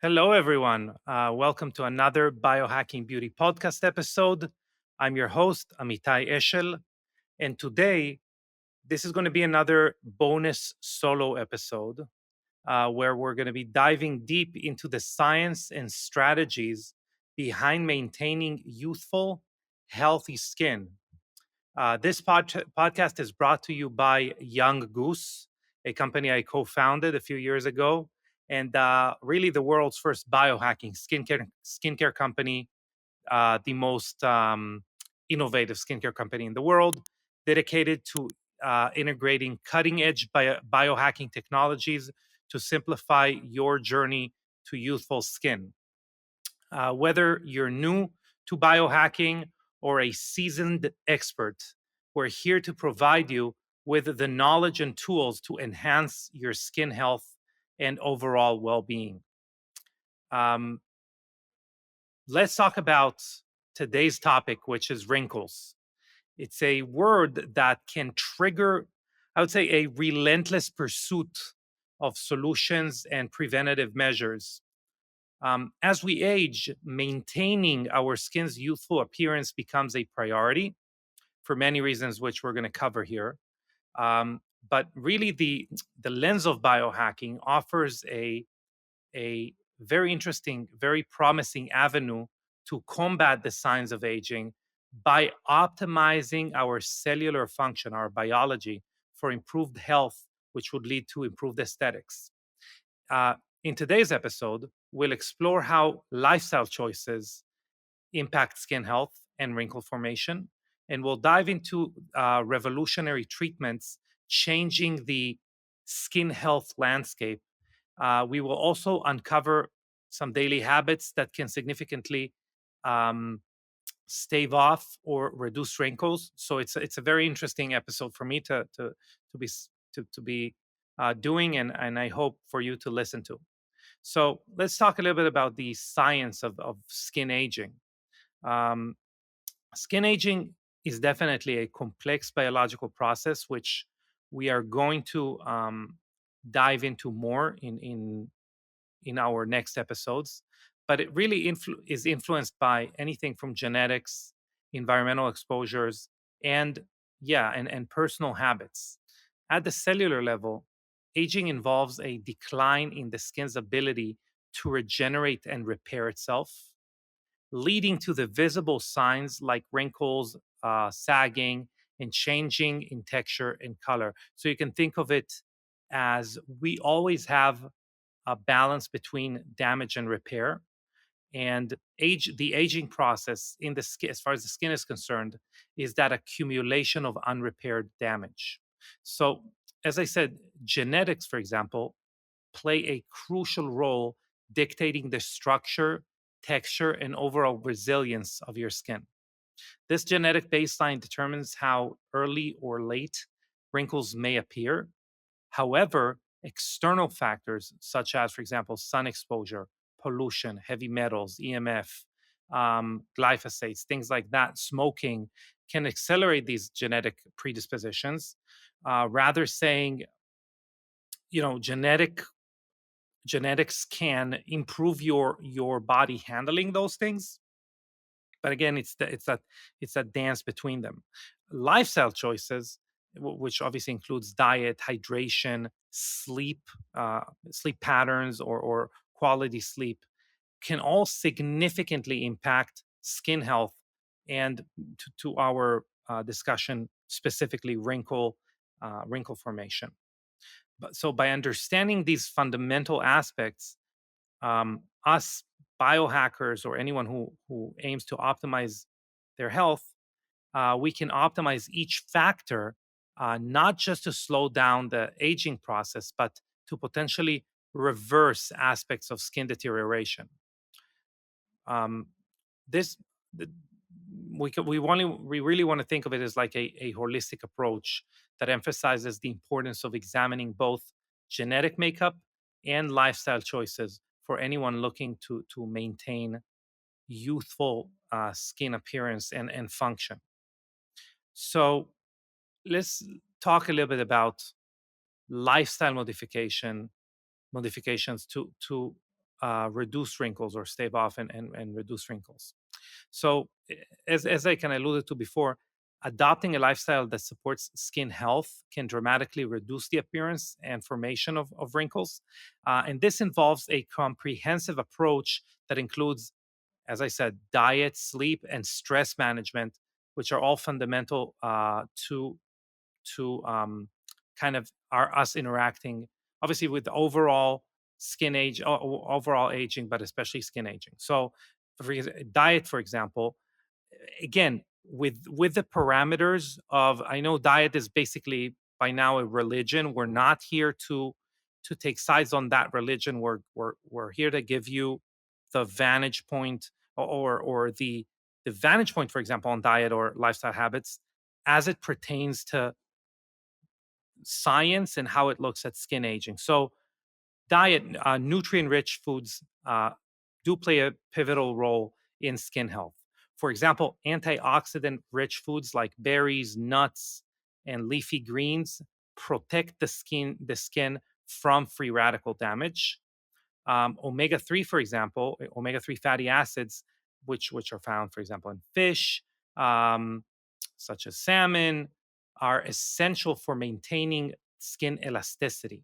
Hello, everyone. Welcome to another Biohacking Beauty Podcast episode. I'm your host, Amitai Eshel. And today, this is going to be another bonus solo episode where we're going to be diving deep into the science and strategies behind maintaining youthful, healthy skin. This podcast is brought to you by Young Goose, a company I co founded a few years ago, and really the world's first biohacking skincare company, the most innovative skincare company in the world, dedicated to integrating cutting edge biohacking technologies to simplify your journey to youthful skin. Whether you're new to biohacking or a seasoned expert, we're here to provide you with the knowledge and tools to enhance your skin health and overall well being. Um, let's talk about today's topic, which is wrinkles. It's a word that can trigger, I would say, a relentless pursuit of solutions and preventative measures. As we age, maintaining our skin's youthful appearance becomes a priority for many reasons, which we're going to cover here. But really, the lens of biohacking offers a very interesting, very promising avenue to combat the signs of aging by optimizing our cellular function, our biology, for improved health, which would lead to improved aesthetics. Uh, in today's episode, we'll explore how lifestyle choices impact skin health and wrinkle formation, and we'll dive into revolutionary treatments changing the skin health landscape. We will also uncover some daily habits that can significantly um, stave off or reduce wrinkles. So it's a very interesting episode for me to be doing, and I hope for you to listen to. So let's talk a little bit about the science of skin aging. Um, Skin aging is definitely a complex biological process, which we are going to dive into more in our next episodes. But it really is influenced by anything from genetics, environmental exposures, and and personal habits. At the cellular level, aging involves a decline in the skin's ability to regenerate and repair itself, leading to the visible signs like wrinkles, sagging, and changing in texture and color. So you can think of it as we always have a balance between damage and repair. And the aging process in the skin, as far as the skin is concerned, is that accumulation of unrepaired damage. So, as I said, genetics, for example, play a crucial role dictating the structure, texture, and overall resilience of your skin. This genetic baseline determines how early or late wrinkles may appear. However, external factors such as, for example, sun exposure, pollution, heavy metals, EMF, glyphosates, things like that, smoking, can accelerate these genetic predispositions. Rather saying, genetics can improve your body handling those things, but again, it's that dance between them. Lifestyle choices, which obviously includes diet, hydration, sleep patterns, or quality sleep, can all significantly impact skin health and to our discussion specifically wrinkle formation. But so by understanding these fundamental aspects, us biohackers or anyone who aims to optimize their health, we can optimize each factor, not just to slow down the aging process, but to potentially reverse aspects of skin deterioration. Um, this the, we really want to think of it as like a holistic approach that emphasizes the importance of examining both genetic makeup and lifestyle choices for anyone looking to maintain youthful skin appearance and function. So let's talk a little bit about lifestyle modifications to reduce wrinkles or stave off and reduce wrinkles. So, as I kind of alluded to before, adopting a lifestyle that supports skin health can dramatically reduce the appearance and formation of wrinkles. And this involves a comprehensive approach that includes, as I said, diet, sleep, and stress management, which are all fundamental to kind of our us interacting, obviously, with overall skin age, overall aging, but especially skin aging. So, diet, for example, again, with the parameters of, I know diet is basically by now a religion. We're not here to take sides on that religion. We're here to give you the vantage point, or the vantage point, for example, on diet or lifestyle habits as it pertains to science and how it looks at skin aging. So, diet, nutrient rich foods do play a pivotal role in skin health. For example, antioxidant rich foods like berries, nuts, and leafy greens protect the skin from free radical damage. Omega 3, for example, omega 3 fatty acids, which are found, for example, in fish, um, such as salmon, are essential for maintaining skin elasticity.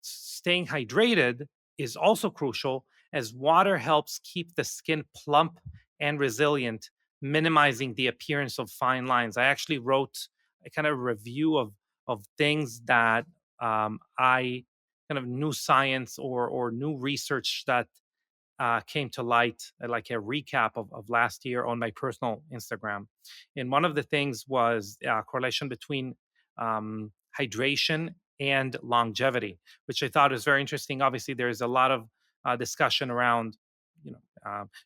Staying hydrated is also crucial, as water helps keep the skin plump and resilient, minimizing the appearance of fine lines. I actually wrote a kind of review of things that I kind of new science or new research that came to light, like a recap of last year on my personal Instagram. And one of the things was correlation between hydration and longevity, which I thought is very interesting. Obviously, there's a lot of discussion around,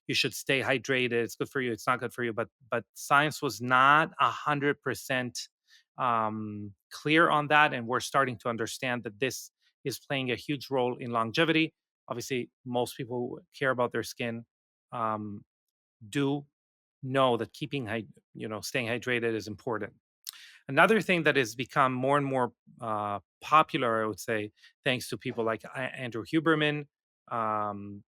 you should stay hydrated. It's good for you. It's not good for you. But science was not 100% clear on that, and we're starting to understand that this is playing a huge role in longevity. Obviously, most people who care about their skin um, do know that staying hydrated is important. Another thing that has become more and more popular, I would say, thanks to people like Andrew Huberman, um,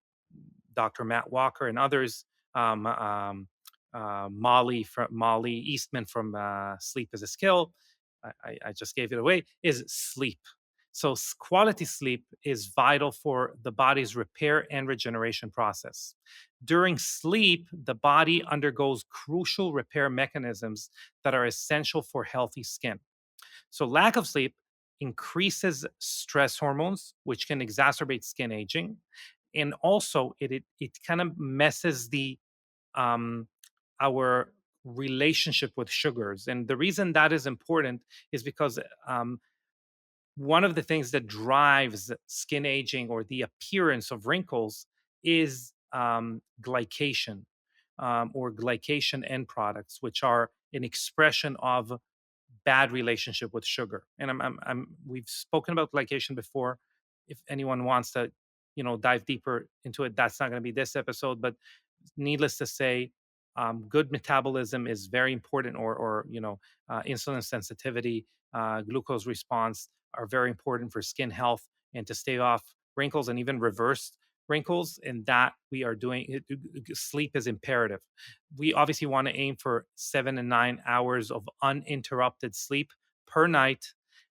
Dr. Matt Walker, and others, Molly Eastman from Sleep is a Skill. I just gave it away. Is sleep. So, quality sleep is vital for the body's repair and regeneration process. During sleep, the body undergoes crucial repair mechanisms that are essential for healthy skin. So, lack of sleep increases stress hormones, which can exacerbate skin aging. And also, it kind of messes um, our relationship with sugars. And the reason that is important is because one of the things that drives skin aging or the appearance of wrinkles is glycation, or glycation end products, which are an expression of bad relationship with sugar. And we've spoken about glycation before. If anyone wants to, dive deeper into it, that's not going to be this episode. But needless to say, good metabolism is very important, or insulin sensitivity, glucose response are very important for skin health and to stave off wrinkles and even reverse wrinkles. And that we are doing. Sleep is imperative. We obviously want to aim for 7 and 9 hours of uninterrupted sleep per night,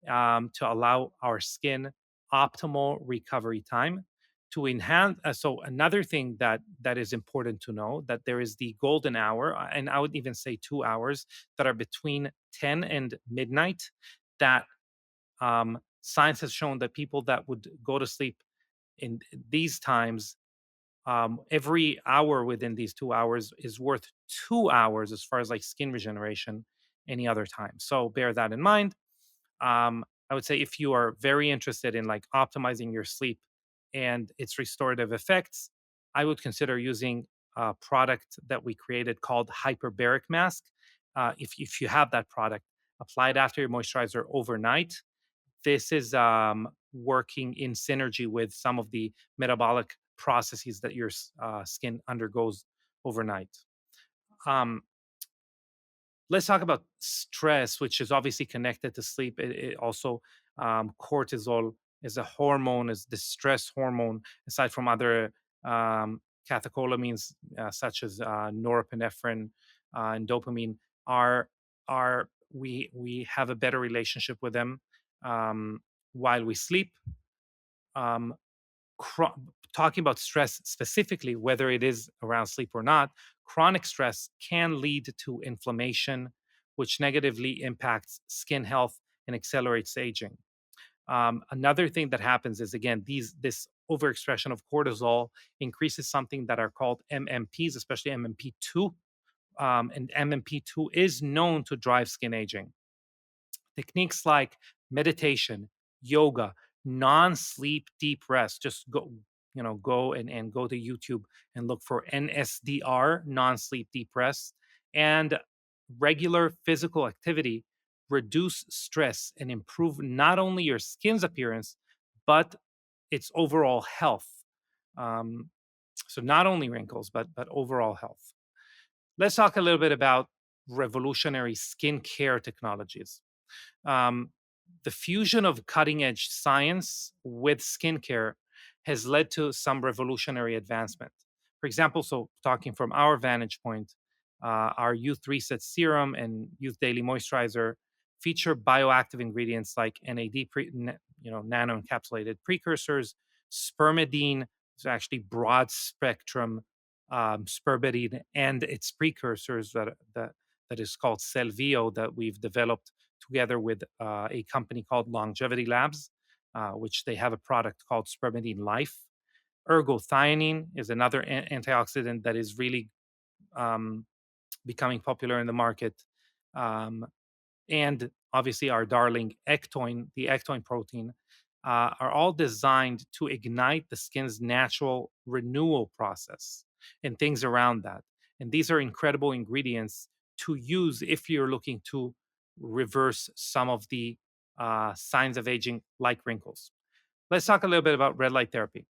to allow our skin optimal recovery time to enhance. So another thing that is important to know, that there is the golden hour, and I would even say 2 hours that are between 10 and midnight, that science has shown that people that would go to sleep in these times, every hour within these 2 hours is worth 2 hours as far as like skin regeneration any other time. So bear that in mind. I would say if you are very interested in like optimizing your sleep and its restorative effects, I would consider using a product that we created called Hyperbaric Mask. If you have that product, apply it after your moisturizer overnight. This is working in synergy with some of the metabolic processes that your skin undergoes overnight. Um, let's talk about stress, which is obviously connected to sleep. It also, cortisol is a hormone, is the stress hormone, aside from other Catecholamines such as norepinephrine and dopamine are we have a better relationship with them um, while we sleep. Um, chro- Talking about stress specifically, whether it is around sleep or not, chronic stress can lead to inflammation, which negatively impacts skin health and accelerates aging. Another thing that happens is again this overexpression of cortisol increases something that are called MMPs, especially MMP2, and MMP2 is known to drive skin aging. Techniques like meditation, yoga, non-sleep deep rest. Just go and go to YouTube and look for NSDR, non-sleep deep rest, and regular physical activity reduce stress and improve not only your skin's appearance, but its overall health. Um, so not only wrinkles, but overall health. Let's talk a little bit about revolutionary skincare technologies. um, the fusion of cutting edge science with skincare has led to some revolutionary advancement. For example, so talking from our vantage point, our Youth Reset Serum and Youth Daily Moisturizer feature bioactive ingredients like nano encapsulated precursors, spermidine, is actually broad spectrum spermidine, and its precursors that is called Selvio that we've developed together with a company called Longevity Labs, which they have a product called Spermidine Life. Ergothioneine is another antioxidant that is really um, becoming popular in the market. Um, and obviously our darling Ectoin, the Ectoin protein, are all designed to ignite the skin's natural renewal process and things around that. And these are incredible ingredients to use if you're looking to reverse some of the signs of aging, like wrinkles. Let's talk a little bit about red light therapy.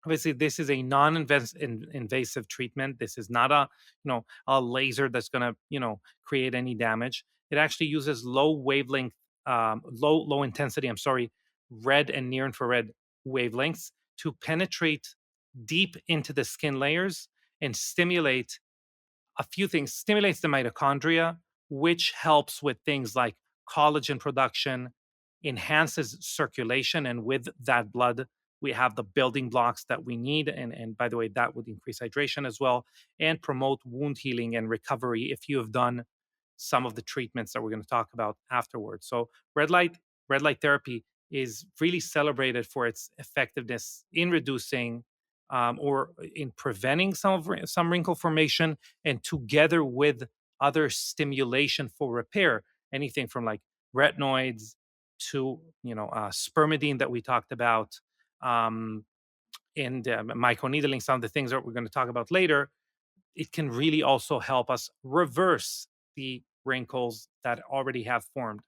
Obviously, this is a non-invasive treatment. This is not a laser that's going to create any damage. It actually uses low wavelength, low intensity. I'm sorry, red and near infrared wavelengths to penetrate deep into the skin layers and stimulate a few things. Stimulates the mitochondria, which helps with things like collagen production, enhances circulation, and with that blood, we have the building blocks that we need. And by the way, that would increase hydration as well and promote wound healing and recovery if you have done some of the treatments that we're going to talk about afterwards. So red light therapy is really celebrated for its effectiveness in reducing or in preventing some wrinkle formation, and together with other stimulation for repair, anything from like retinoids to spermidine that we talked about, um, and microneedling, some of the things that we're going to talk about later. It can really also help us reverse the wrinkles that already have formed.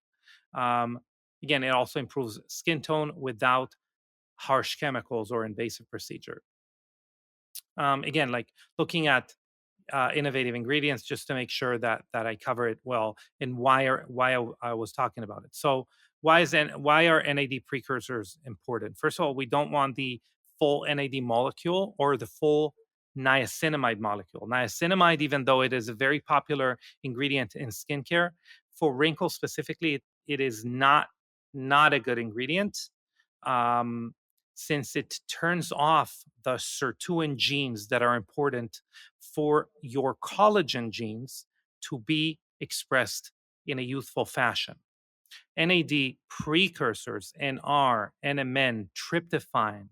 Um, Again, it also improves skin tone without harsh chemicals or invasive procedure. Again, like looking at innovative ingredients just to make sure that I cover it well, and why I was talking about it. So why are NAD precursors important? First of all, we don't want the full NAD molecule or the full niacinamide molecule. Niacinamide, even though it is a very popular ingredient in skincare, for wrinkles specifically, it is not a good ingredient. Um, since it turns off the sirtuin genes that are important for your collagen genes to be expressed in a youthful fashion. NAD precursors, NR, NMN, tryptophan,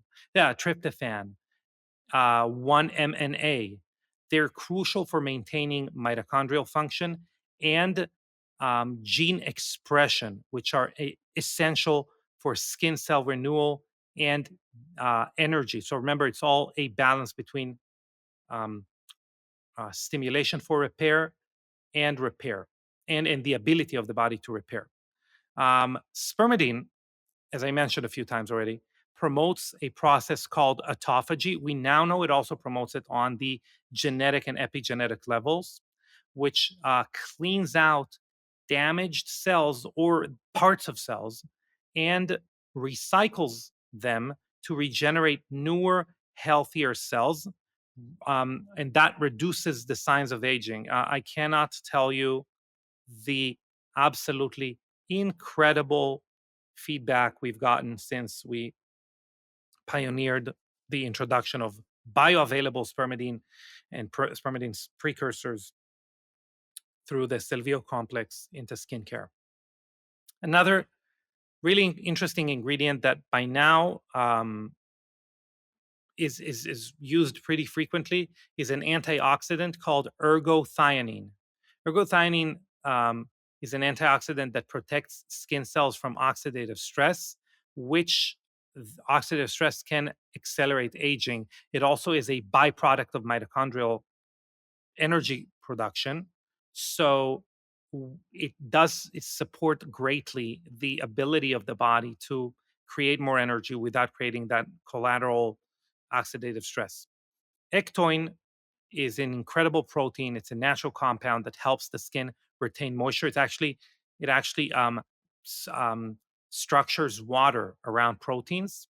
1-MNA, they're crucial for maintaining mitochondrial function and gene expression, which are essential for skin cell renewal and energy. So remember, it's all a balance between um, stimulation for repair and the ability of the body to repair. Spermidine, as I mentioned a few times already, promotes a process called autophagy. We now know it also promotes it on the genetic and epigenetic levels, which cleans out damaged cells or parts of cells and recycles them to regenerate newer healthier cells, and that reduces the signs of aging. I cannot tell you the absolutely incredible feedback we've gotten since we pioneered the introduction of bioavailable spermidine and spermidine's precursors through the Silvio complex into skincare. Another really interesting ingredient that by now is used pretty frequently is an antioxidant called ergothioneine. Ergothioneine is an antioxidant that protects skin cells from oxidative stress, which oxidative stress can accelerate aging. It also is a byproduct of mitochondrial energy production. So it support greatly the ability of the body to create more energy without creating that collateral oxidative stress. Ectoin is an incredible protein. It's a natural compound that helps the skin retain moisture. It actually structures water around proteins,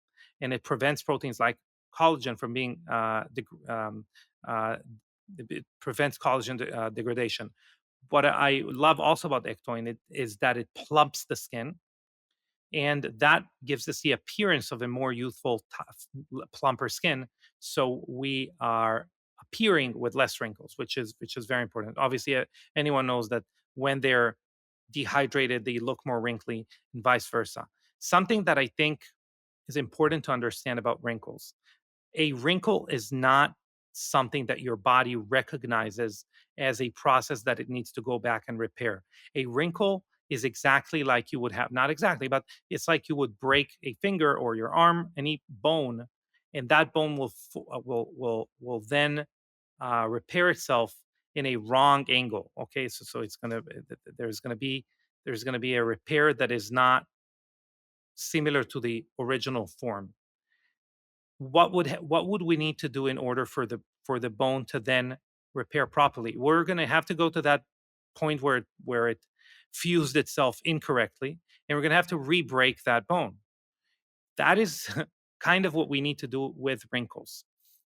and it prevents proteins like collagen from being uh, it prevents collagen degradation. What I love also about Ectoin is that it plumps the skin, and that gives us the appearance of a more youthful, tough, plumper skin. So we are appearing with less wrinkles, which is very important. Obviously, anyone knows that when they're dehydrated, they look more wrinkly, and vice versa. Something that I think is important to understand about wrinkles: a wrinkle is not something that your body recognizes as a process that it needs to go back and repair. A wrinkle is exactly like you would have, not exactly, but it's like you would break a finger or your arm, any bone, and that bone will then repair itself in a wrong angle. Okay, so it's gonna there's gonna be a repair that is not similar to the original form. What would we need to do in order for the bone to then repair properly? We're going to have to go to that point where it fused itself incorrectly, and we're going to have to re-break that bone. That is kind of what we need to do with wrinkles.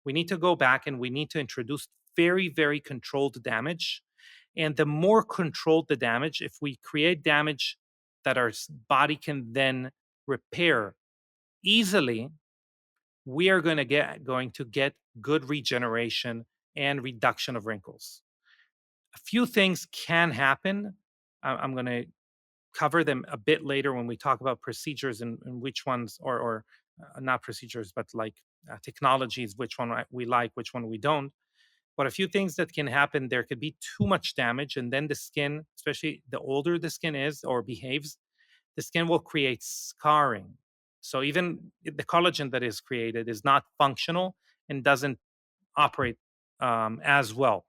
We need to go back and we need to introduce very, very controlled damage. And the more controlled the damage, if we create damage that our body can then repair easily, we are going to get good regeneration and reduction of wrinkles. A few things can happen. I'm going to cover them a bit later when we talk about procedures and which ones, or not procedures, but like technologies, which one we like, which one we don't. But a few things that can happen: there could be too much damage, and then the skin, especially the older the skin is or behaves, the skin will create scarring. So even the collagen that is created is not functional and doesn't operate as well.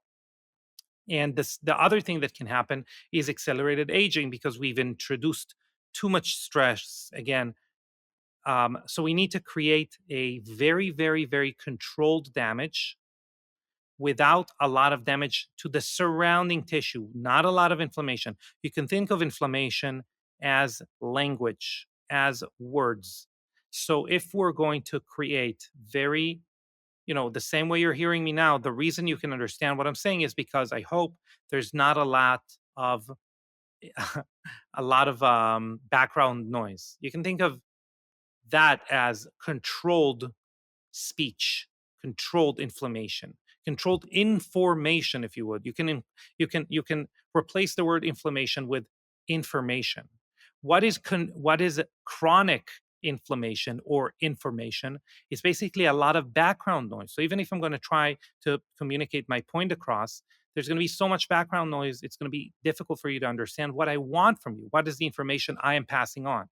And the other thing that can happen is accelerated aging because we've introduced too much stress again. So we need to create a very, very, very controlled damage without a lot of damage to the surrounding tissue, not a lot of inflammation. You can think of inflammation as language, as words. So if we're going to create very, the same way you're hearing me now, the reason you can understand what I'm saying is because I hope there's not a lot of background noise. You can think of that as controlled speech, controlled inflammation, controlled information, if you would. You can replace the word inflammation with information. What is chronic inflammation or information? It's basically a lot of background noise. So even if I'm going to try to communicate my point across, there's going to be so much background noise, it's going to be difficult for you to understand what I want from you. What is the information I am passing on?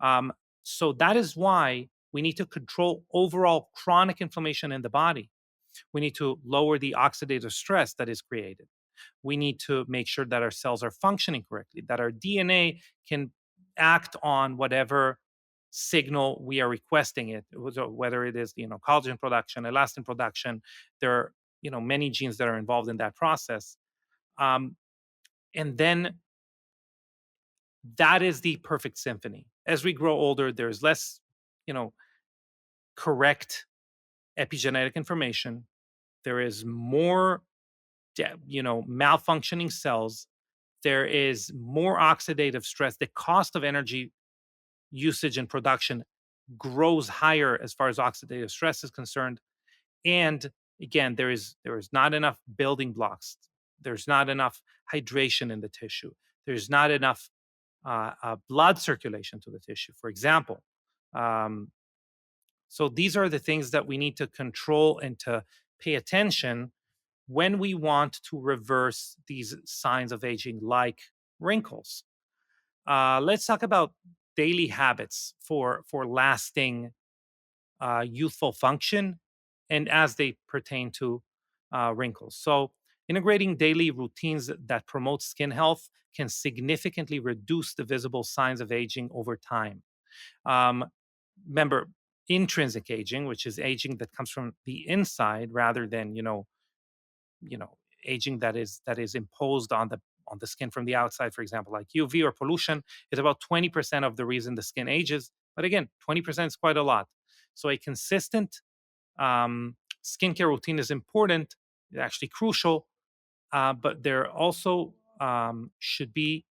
Um, so that is why we need to control overall chronic inflammation in the body. We need to lower the oxidative stress that is created. We need to make sure that our cells are functioning correctly, that our DNA can act on whatever signal we are requesting it, whether it is collagen production, elastin production. There are many genes that are involved in that process. And then that is the perfect symphony. As we grow older, there's less, correct epigenetic information. There is more, malfunctioning cells. There is more oxidative stress. The cost of energy usage and production grows higher as far as oxidative stress is concerned. And again, there is not enough building blocks. There's not enough hydration in the tissue. There's not enough blood circulation to the tissue, for example. Um, so these are the things that we need to control and to pay attention when we want to reverse these signs of aging, like wrinkles. Let's talk about daily habits for lasting youthful function and as they pertain to wrinkles. So, integrating daily routines that promote skin health can significantly reduce the visible signs of aging over time. Um, Remember, intrinsic aging, which is aging that comes from the inside rather than you know aging that is imposed on the skin from the outside, for example, like UV or pollution, is about 20% of the reason the skin ages. But again, 20% is quite a lot. So a consistent skincare routine is important, actually crucial, but there also should be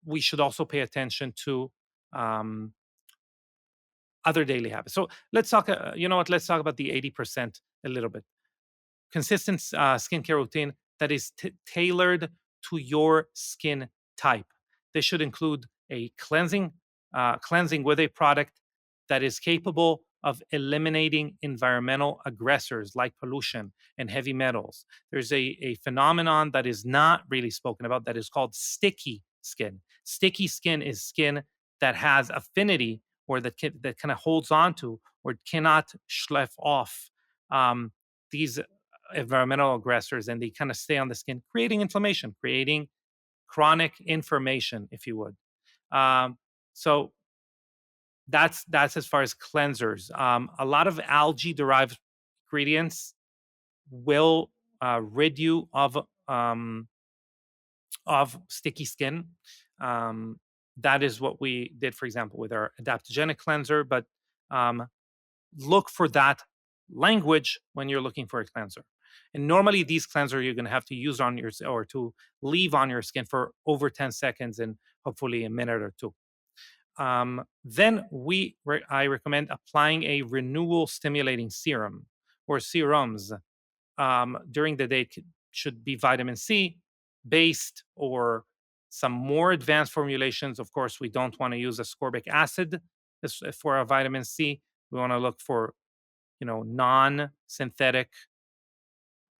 we should also pay attention to um, other daily habits. So let's talk. You know what? Let's talk about the 80% a little bit. Consistent skincare routine that is tailored to your skin type. This should include a cleansing with a product that is capable of eliminating environmental aggressors like pollution and heavy metals. There's a phenomenon that is not really spoken about that is called sticky skin. Sticky skin is skin that has affinity or that kind of holds on to or cannot schleff off these environmental aggressors, and they kind of stay on the skin, creating inflammation, creating chronic inflammation, if you would. So that's as far as cleansers. A lot of algae derived ingredients will rid you of sticky skin. Um, that is what we did, for example, with our adaptogenic cleanser. But um, look for that language when you're looking for a cleanser. And normally, these cleansers you're going to have to use on your or to leave on your skin for over 10 seconds and hopefully a minute or two. Then I recommend applying a renewal stimulating serum or serums during the day. Should be vitamin C based or some more advanced formulations. Of course, we don't want to use ascorbic acid for our vitamin C. We want to look for non-synthetic,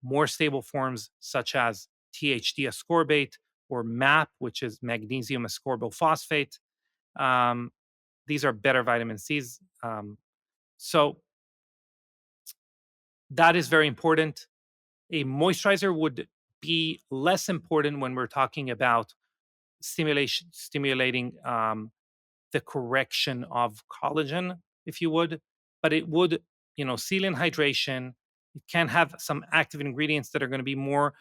more stable forms such as THD ascorbate or MAP, which is magnesium ascorbophosphate. Um, these are better vitamin C's. So that is very important. A moisturizer would be less important when we're talking about stimulating the correction of collagen, if you would, but it would, seal in hydration. It can have some active ingredients that are going to be more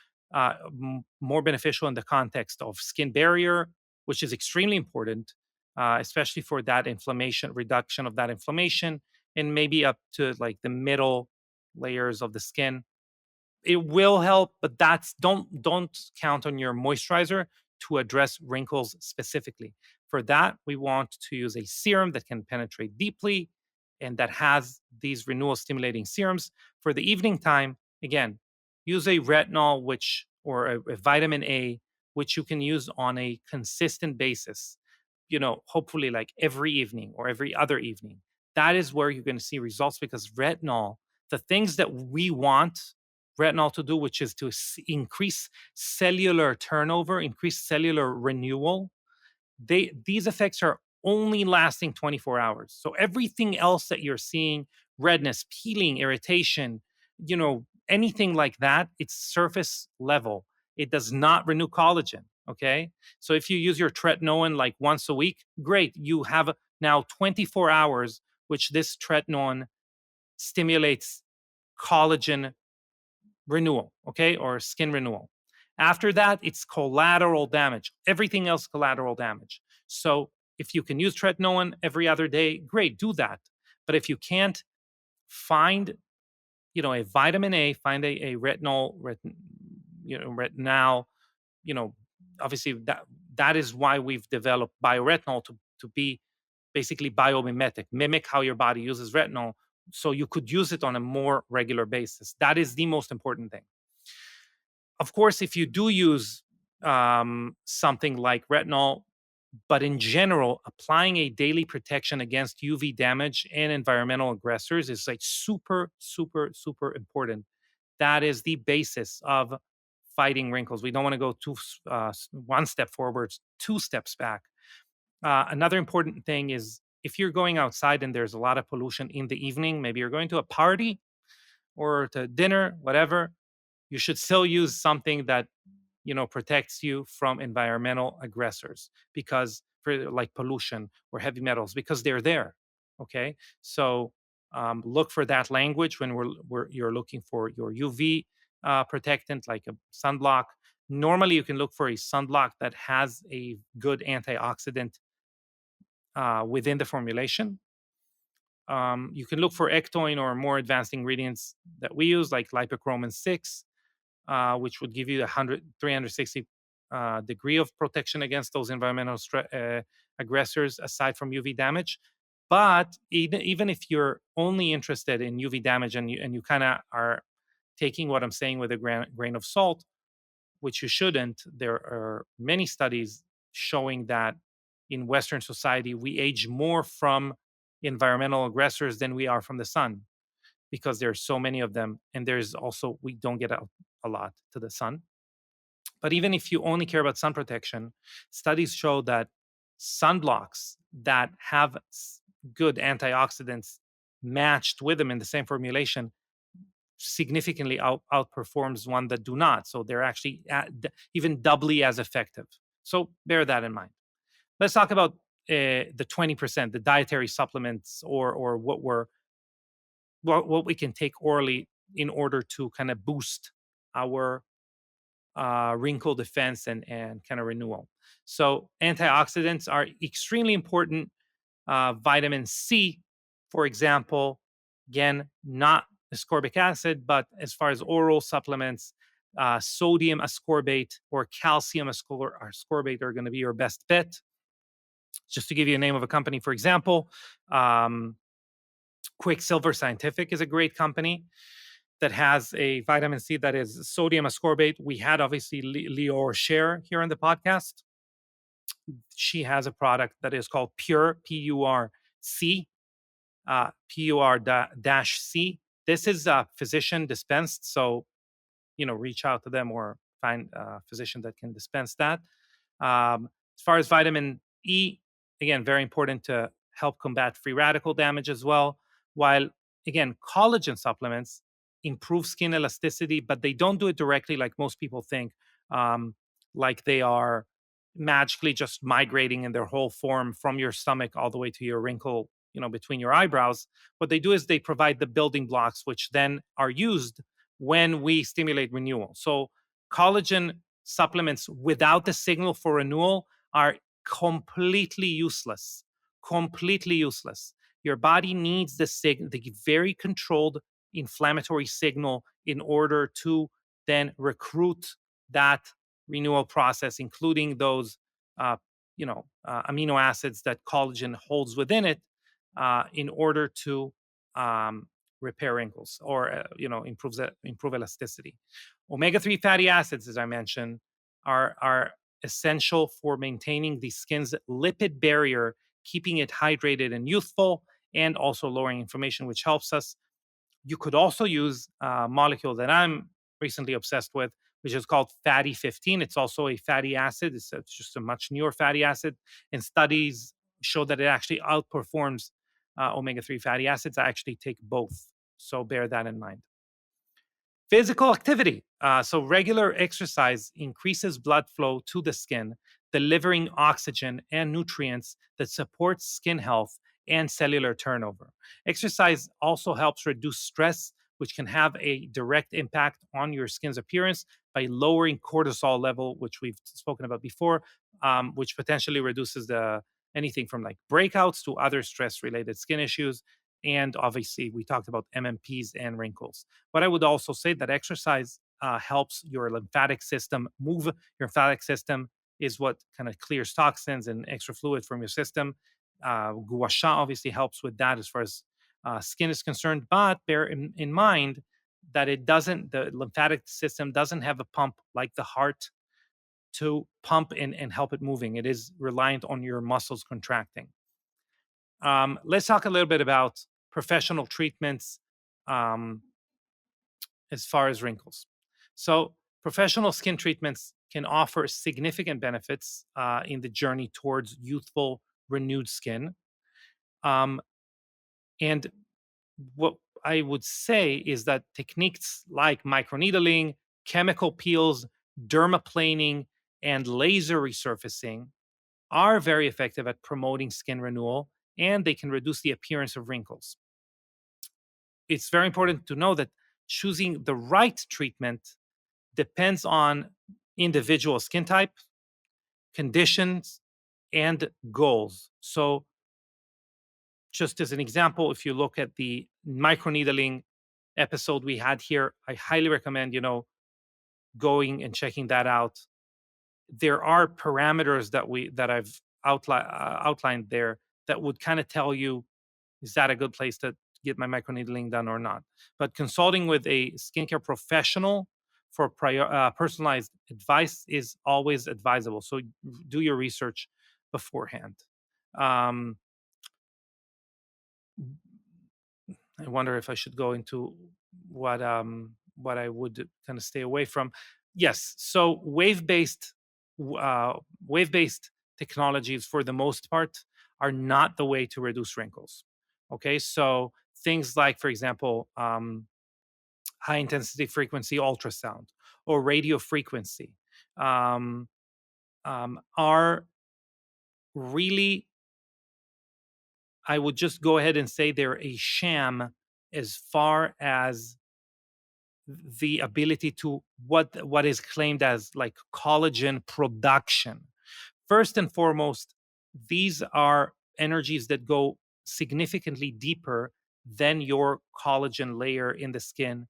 beneficial in the context of skin barrier, which is extremely important, especially for that inflammation, reduction of that inflammation, and maybe up to like the middle layers of the skin. It will help, but don't count on your moisturizer to address wrinkles specifically. For that, we want to use a serum that can penetrate deeply and that has these renewal stimulating serums. For the evening time, again, use a retinol or a vitamin A, which you can use on a consistent basis, hopefully like every evening or every other evening. That is where you're going to see results, because retinol, the things that we want retinol to do, which is to increase cellular turnover, increase cellular renewal, these effects are only lasting 24 hours. So everything else that you're seeing, redness, peeling, irritation, anything like that, it's surface level. It does not renew collagen. Okay. So if you use your tretinoin like once a week, great. You have now 24 hours, which this tretinoin stimulates collagen renewal, okay, or skin renewal. After that, it's collateral damage. Everything else, collateral damage. So if you can use tretinoin every other day, great, do that. But if you can't, find a vitamin A, find a retinol, retinol, you know, obviously that is why we've developed bioretinol to be basically biomimetic, mimic how your body uses retinol, so you could use it on a more regular basis. That is the most important thing. Of course, if you do use something like retinol, but in general, applying a daily protection against UV damage and environmental aggressors is like super, super, super important. That is the basis of fighting wrinkles. We don't want to go one step forward, two steps back. Another important thing is if you're going outside and there's a lot of pollution in the evening, maybe you're going to a party or to dinner, whatever, you should still use something that protects you from environmental aggressors, because for like pollution or heavy metals, because they're there. Okay, so look for that language when you're looking for your UV protectant, like a sunblock. Normally, you can look for a sunblock that has a good antioxidant within the formulation. You can look for Ectoin or more advanced ingredients that we use, like lipochromin 6, which would give you 360 degree of protection against those environmental aggressors aside from UV damage. But even if you're only interested in UV damage and you kind of are taking what I'm saying with a grain of salt, which you shouldn't, there are many studies showing that in Western society, we age more from environmental aggressors than we are from the sun, because there's so many of them. And there's also, we don't get out a lot to the sun. But even if you only care about sun protection, studies show that sunblocks that have good antioxidants matched with them in the same formulation significantly outperforms one that do not. So they're actually even doubly as effective. So bear that in mind. Let's talk about the 20%, the dietary supplements, or what we can take orally in order to kind of boost our wrinkle defense and kind of renewal. So antioxidants are extremely important. Vitamin C, for example, again, not ascorbic acid, but as far as oral supplements, sodium ascorbate or calcium ascorbate are going to be your best bet. Just to give you a name of a company, for example, Quicksilver Scientific is a great company that has a vitamin C that is sodium ascorbate. We had obviously Lior Share here on the podcast. She has a product that is called Pure, P-U-R-C, P-U-R-C. This is physician dispensed, so reach out to them or find a physician that can dispense that. As far as vitamin E, again, very important to help combat free radical damage as well. While, again, collagen supplements improve skin elasticity, but they don't do it directly like most people think, like they are magically just migrating in their whole form from your stomach all the way to your wrinkle, between your eyebrows. What they do is they provide the building blocks, which then are used when we stimulate renewal. So collagen supplements without the signal for renewal are completely useless. Completely useless. Your body needs the very controlled inflammatory signal in order to then recruit that renewal process, including those, amino acids that collagen holds within it, in order to repair wrinkles or improve elasticity. Omega-3 fatty acids, as I mentioned, are essential for maintaining the skin's lipid barrier, keeping it hydrated and youthful, and also lowering inflammation, which helps us. You could also use a molecule that I'm recently obsessed with, which is called fatty 15. It's also a fatty acid. It's just a much newer fatty acid, and studies show that it actually outperforms omega-3 fatty acids. I actually take both, so bear that in mind. Physical activity. So regular exercise increases blood flow to the skin, delivering oxygen and nutrients that support skin health and cellular turnover. Exercise also helps reduce stress, which can have a direct impact on your skin's appearance by lowering cortisol level, which we've spoken about before, which potentially reduces anything from like breakouts to other stress-related skin issues. And obviously, we talked about MMPs and wrinkles. But I would also say that exercise helps your lymphatic system move. Your lymphatic system is what kind of clears toxins and extra fluid from your system. Gua sha obviously helps with that as far as skin is concerned. But bear in mind that the lymphatic system doesn't have a pump like the heart to pump and help it moving. It is reliant on your muscles contracting. Let's talk a little bit about professional treatments um, as far as wrinkles. So, professional skin treatments can offer significant benefits in the journey towards youthful, renewed skin. Um, and what I would say is that techniques like microneedling, chemical peels, dermaplaning, and laser resurfacing are very effective at promoting skin renewal, and they can reduce the appearance of wrinkles. It's very important to know that choosing the right treatment depends on individual skin type, conditions, and goals. So, just as an example, if you look at the microneedling episode we had here, I highly recommend, going and checking that out. There are parameters that I've outlined there that would kind of tell you, is that a good place to get my microneedling done or not? But consulting with a skincare professional for personalized advice is always advisable. So do your research beforehand. Um, I wonder if I should go into what I would kind of stay away from. Yes, so wave based technologies for the most part are not the way to reduce wrinkles. Okay, so things like, for example, high intensity frequency ultrasound or radio frequency um, are really, I would just go ahead and say they're a sham as far as the ability to what is claimed as like collagen production. First and foremost, these are energies that go significantly deeper than your collagen layer in the skin.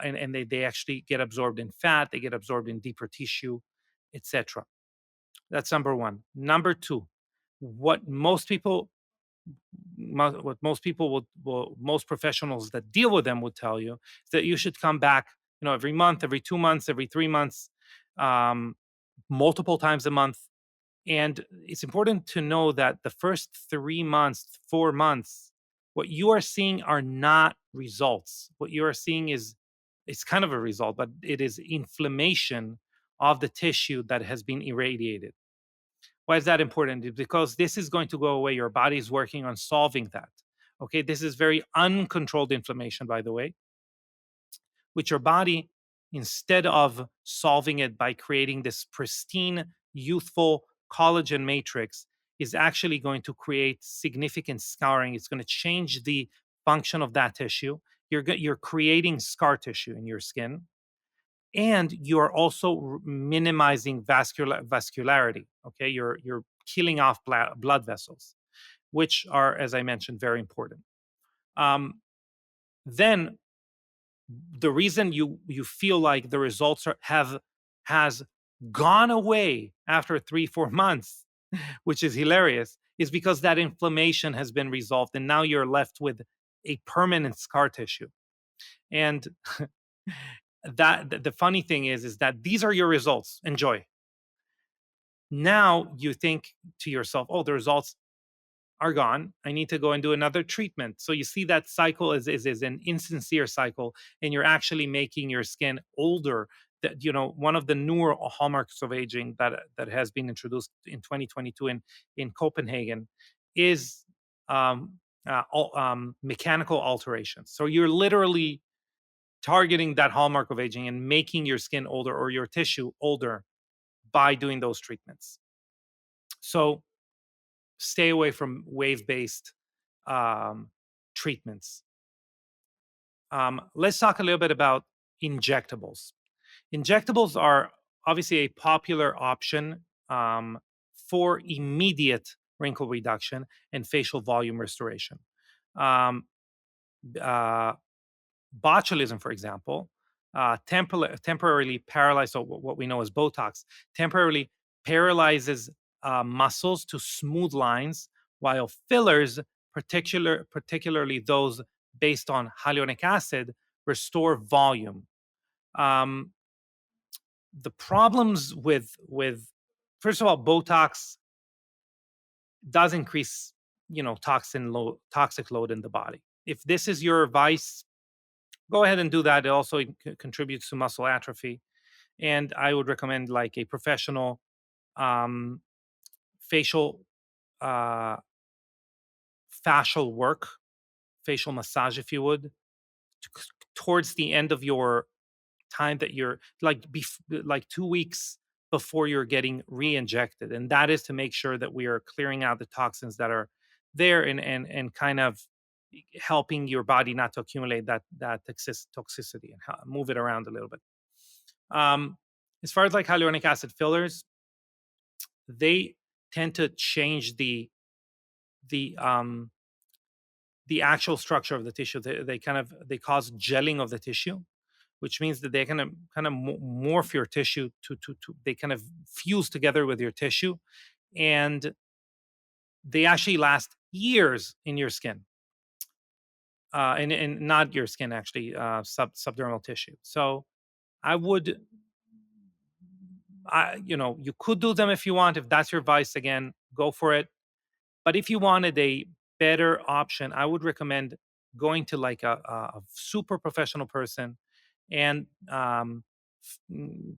And they actually get absorbed in fat, they get absorbed in deeper tissue, etc. That's number one. Number two, what most people what most people most professionals that deal with them would tell you is that you should come back, every month, every 2 months, every 3 months, um, multiple times a month. And it's important to know that the first 3 months, 4 months, what you are seeing are not results. What you are seeing is, it's kind of a result, but it is inflammation of the tissue that has been irradiated. Why is that important? Because this is going to go away. Your body is working on solving that. Okay, this is very uncontrolled inflammation, by the way, which your body, instead of solving it by creating this pristine, youthful collagen matrix, is actually going to create significant scarring. It's going to change the function of that tissue. You're creating scar tissue in your skin, and you are also minimizing vascularity. Okay, you're killing off blood vessels, which are, as I mentioned, very important. Then the reason you feel like the results has gone away after 3-4 months, which is hilarious, is because that inflammation has been resolved, and now you're left with a permanent scar tissue. And the funny thing is that these are your results. Enjoy. Now you think to yourself, oh, the results are gone. I need to go and do another treatment. So you see that cycle is an insincere cycle, and you're actually making your skin older. That, one of the newer hallmarks of aging that has been introduced in 2022 in Copenhagen is mechanical alterations. So you're literally targeting that hallmark of aging and making your skin older or your tissue older by doing those treatments. So stay away from wave based treatments. Let's talk a little bit about injectables. Injectables are obviously a popular option for immediate wrinkle reduction and facial volume restoration. Um, uh, Botulism, for example, temporarily paralyzes, so what we know as Botox, temporarily paralyzes muscles to smooth lines, while fillers, particularly those based on hyaluronic acid, restore volume. Um, the problems with first of all, Botox does increase, toxic load in the body. If this is your vice, go ahead and do that. It also contributes to muscle atrophy. And I would recommend like a professional um, facial uh, fascial work, facial massage, if you would, towards the end of your time that you're like 2 weeks before you're getting re-injected, and that is to make sure that we are clearing out the toxins that are there, and kind of helping your body not to accumulate that toxicity, and move it around a little bit. um as far as like hyaluronic acid fillers, they tend to change the the actual structure of the tissue. They cause gelling of the tissue, which means that they kind of morph your tissue to they kind of fuse together with your tissue, and they actually last years in your skin, and not your skin actually, subdermal tissue. So I would, you could do them if you want. If that's your vice, again, go for it. But if you wanted a better option, I would recommend going to like a super professional person, and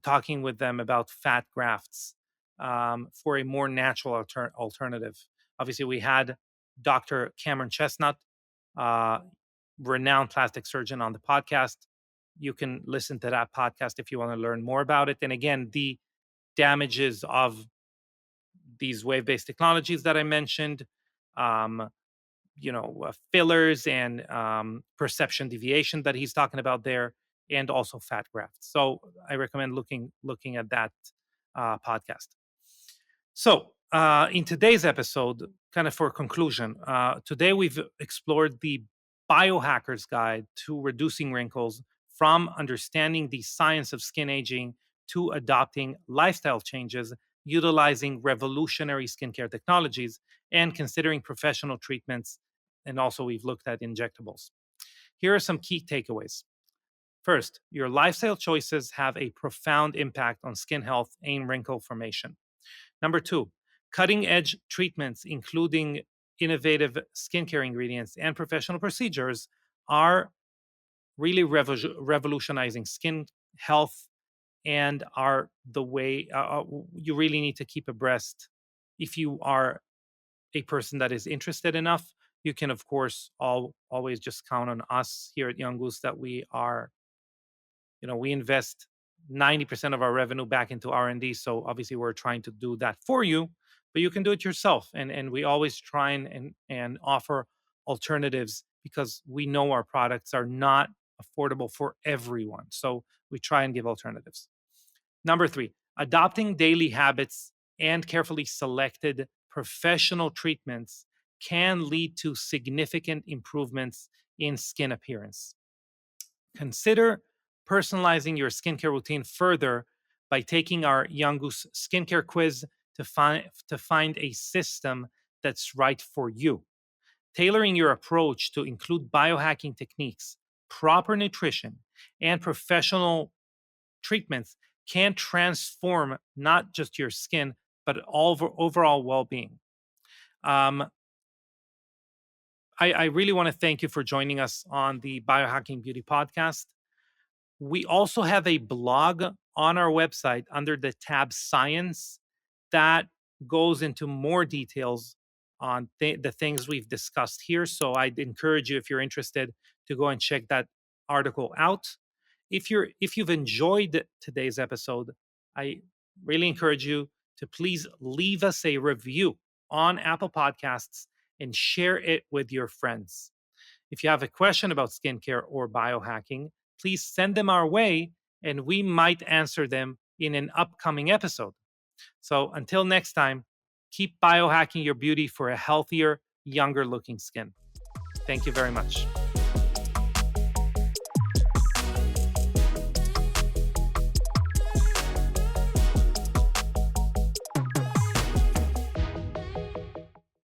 talking with them about fat grafts, for a more natural alternative. Obviously, we had Dr. Cameron Chestnut, uh, renowned plastic surgeon, on the podcast. You can listen to that podcast if you want to learn more about it. And again, the damages of these wave-based technologies that I mentioned, um, fillers and perception deviation that he's talking about there, and also fat grafts. So I recommend looking at that podcast. So in today's episode, kind of for conclusion, today we've explored the biohacker's guide to reducing wrinkles, from understanding the science of skin aging to adopting lifestyle changes, utilizing revolutionary skincare technologies, and considering professional treatments. And also, we've looked at injectables. Here are some key takeaways. First, your lifestyle choices have a profound impact on skin health and wrinkle formation. Number two, cutting edge treatments, including innovative skincare ingredients and professional procedures, are really revolutionizing skin health, and are the way you really need to keep abreast. If you are a person that is interested enough, you can, of course, always just count on us here at Young Goose, that we invest 90% of our revenue back into R&D. So obviously we're trying to do that for you, but you can do it yourself. And we always try and offer alternatives, because we know our products are not affordable for everyone. So we try and give alternatives. Number three, adopting daily habits and carefully selected professional treatments can lead to significant improvements in skin appearance. Consider personalizing your skincare routine further by taking our Young Goose skincare quiz to find a system that's right for you. Tailoring your approach to include biohacking techniques, proper nutrition, and professional treatments can transform not just your skin, but overall well-being. Um, I really want to thank you for joining us on the Biohacking Beauty Podcast. We also have a blog on our website under the tab Science that goes into more details on the things we've discussed here. So I'd encourage you, if you're interested, to go and check that article out. If you've enjoyed today's episode, I really encourage you to please leave us a review on Apple Podcasts and share it with your friends. If you have a question about skincare or biohacking, please send them our way, and we might answer them in an upcoming episode. So until next time, keep biohacking your beauty for a healthier, younger looking skin. Thank you very much.